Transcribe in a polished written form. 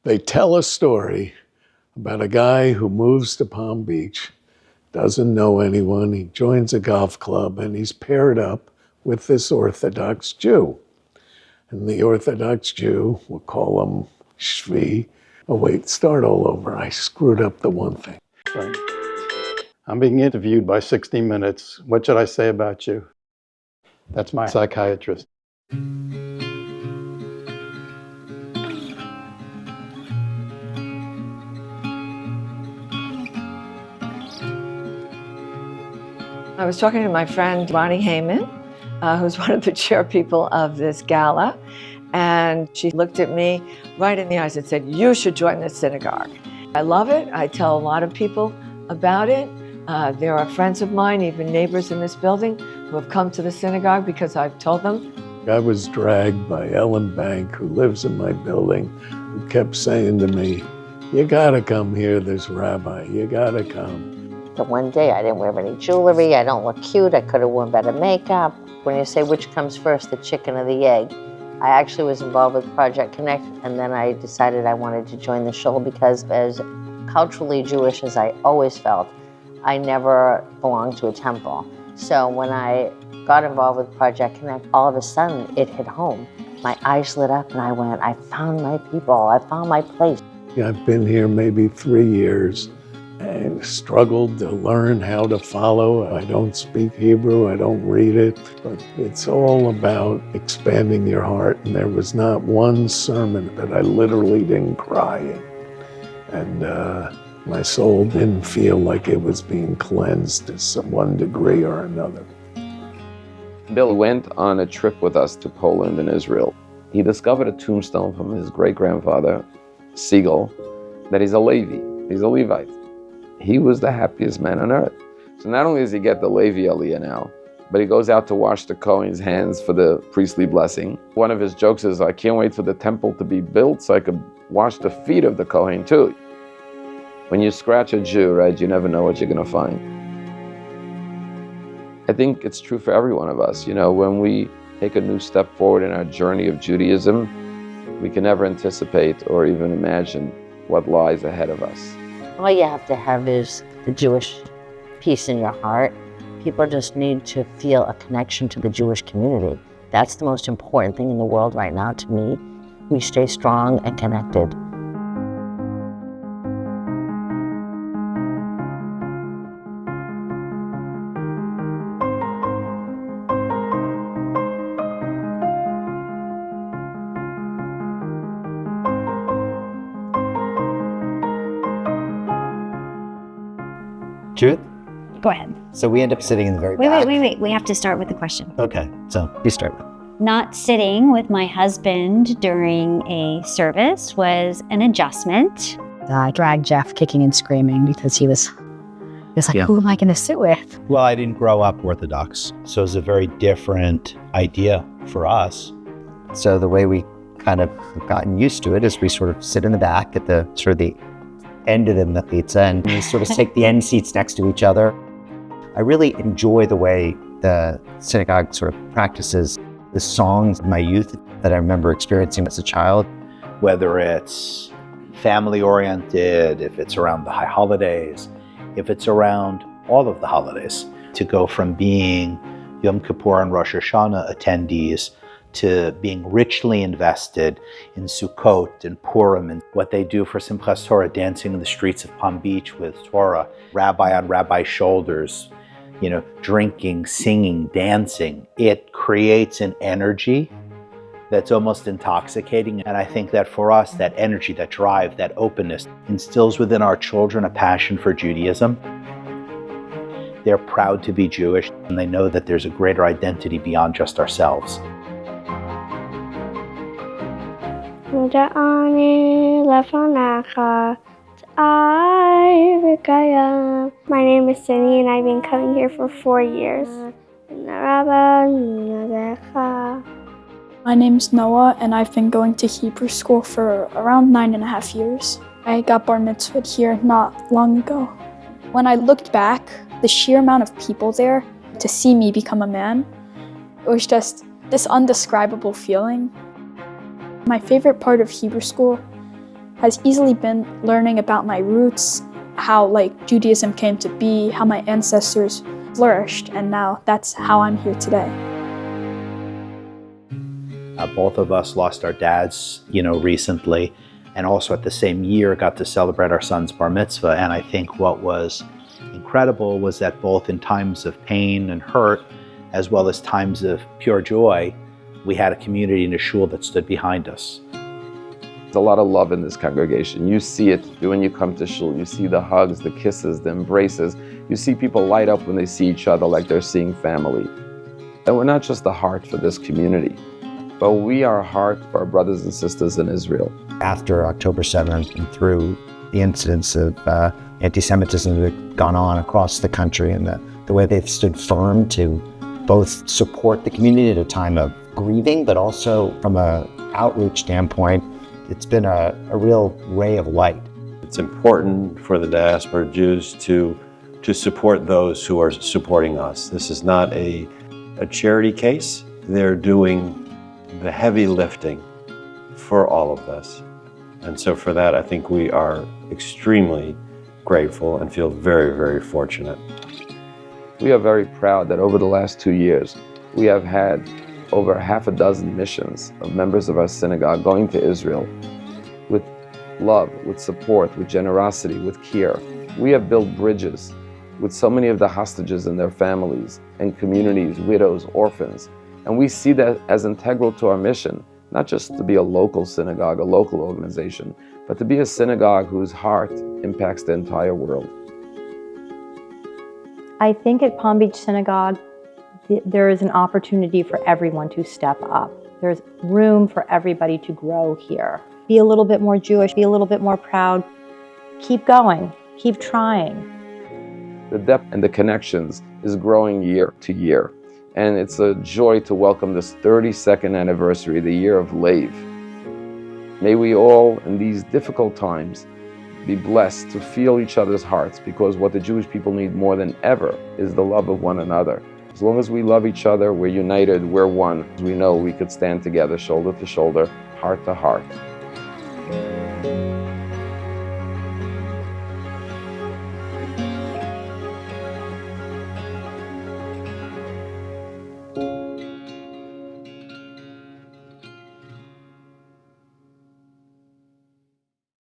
They tell a story about a guy who moves to Palm Beach, doesn't know anyone, he joins a golf club, and he's paired up with this Orthodox Jew. And the Orthodox Jew, we'll call him Shvi. Oh wait, start all over. I screwed up the one thing. Right. I'm being interviewed by 60 Minutes. What should I say about you? That's my psychiatrist. I was talking to my friend Ronnie Heyman, who's one of the chair people of this gala, and she looked at me right in the eyes and said, "You should join this synagogue." I love it. I tell a lot of people about it. There are friends of mine, even neighbors in this building, who have come to the synagogue because I've told them. I was dragged by Ellen Bank, who lives in my building, who kept saying to me, "You gotta come here, this rabbi, you gotta come." The one day I didn't wear any jewelry, I don't look cute, I could have worn better makeup. When you say which comes first, the chicken or the egg, I actually was involved with Project Connect, and then I decided I wanted to join the shul because as culturally Jewish as I always felt, I never belonged to a temple. So when I got involved with Project Connect, all of a sudden it hit home. My eyes lit up and I went, I found my people, I found my place. I've been here maybe 3 years and struggled to learn how to follow. I don't speak Hebrew, I don't read it, but it's all about expanding your heart. And there was not one sermon that I literally didn't cry in. And my soul didn't feel like it was being cleansed to some one degree or another. Bill went on a trip with us to Poland and Israel. He discovered a tombstone from his great-grandfather, Siegel, that he's a Levi, he's a Levite. He was the happiest man on earth. So not only does he get the Levi Aliyah now, but he goes out to wash the Kohen's hands for the priestly blessing. One of his jokes is, I can't wait for the temple to be built so I could wash the feet of the Kohen too. When you scratch a Jew, right, you never know what you're gonna find. I think it's true for every one of us. You know, when we take a new step forward in our journey of Judaism, we can never anticipate or even imagine what lies ahead of us. All you have to have is the Jewish peace in your heart. People just need to feel a connection to the Jewish community. That's the most important thing in the world right now to me. We stay strong and connected. Judith? Go ahead. So we end up sitting in the very back. Wait. We have to start with the question. Okay, so you start with. Not sitting with my husband during a service was an adjustment. I dragged Jeff kicking and screaming because he was like, who am I going to sit with? Well, I didn't grow up Orthodox, so it's a very different idea for us. So the way we kind of gotten used to it is we sort of sit in the back at the sort of the end of the mitzvah, and we sort of take the end seats next to each other. I really enjoy the way the synagogue sort of practices the songs of my youth that I remember experiencing as a child. Whether it's family-oriented, if it's around the high holidays, if it's around all of the holidays, to go from being Yom Kippur and Rosh Hashanah attendees to being richly invested in Sukkot and Purim and what they do for Simchas Torah, dancing in the streets of Palm Beach with Torah, rabbi on rabbi's shoulders, you know, drinking, singing, dancing. It creates an energy that's almost intoxicating. And I think that for us, that energy, that drive, that openness instills within our children a passion for Judaism. They're proud to be Jewish, and they know that there's a greater identity beyond just ourselves. My name is Cindy, and I've been coming here for 4 years. My name is Noah, and I've been going to Hebrew school for around 9.5 years. I got bar mitzvahed here not long ago. When I looked back, the sheer amount of people there to see me become a man, it was just this indescribable feeling. My favorite part of Hebrew school has easily been learning about my roots, how like Judaism came to be, how my ancestors flourished, and now that's how I'm here today. Both of us lost our dads, recently, and also at the same year got to celebrate our son's bar mitzvah. And I think what was incredible was that both in times of pain and hurt, as well as times of pure joy, we had a community in a shul that stood behind us. There's a lot of love in this congregation. You see it when you come to shul. You see the hugs, the kisses, the embraces. You see people light up when they see each other like they're seeing family. And we're not just the heart for this community, but we are a heart for our brothers and sisters in Israel. After October 7th and through the incidents of anti-Semitism that have gone on across the country, and the way they've stood firm to both support the community at a time of grieving, but also from an outreach standpoint, it's been a real ray of light. It's important for the diaspora Jews to support those who are supporting us. This is not a charity case. They're doing the heavy lifting for all of us. And so for that, I think we are extremely grateful and feel very, very fortunate. We are very proud that over the last 2 years, we have had over half a dozen missions of members of our synagogue going to Israel with love, with support, with generosity, with care. We have built bridges with so many of the hostages and their families and communities, widows, orphans. And we see that as integral to our mission, not just to be a local synagogue, a local organization, but to be a synagogue whose heart impacts the entire world. I think at Palm Beach Synagogue, there is an opportunity for everyone to step up. There's room for everybody to grow here. Be a little bit more Jewish, be a little bit more proud. Keep going, keep trying. The depth and the connections is growing year to year. And it's a joy to welcome this 32nd anniversary, the year of Lev. May we all, in these difficult times, be blessed to feel each other's hearts, because what the Jewish people need more than ever is the love of one another. As long as we love each other, we're united, we're one. We know we could stand together, shoulder to shoulder, heart to heart.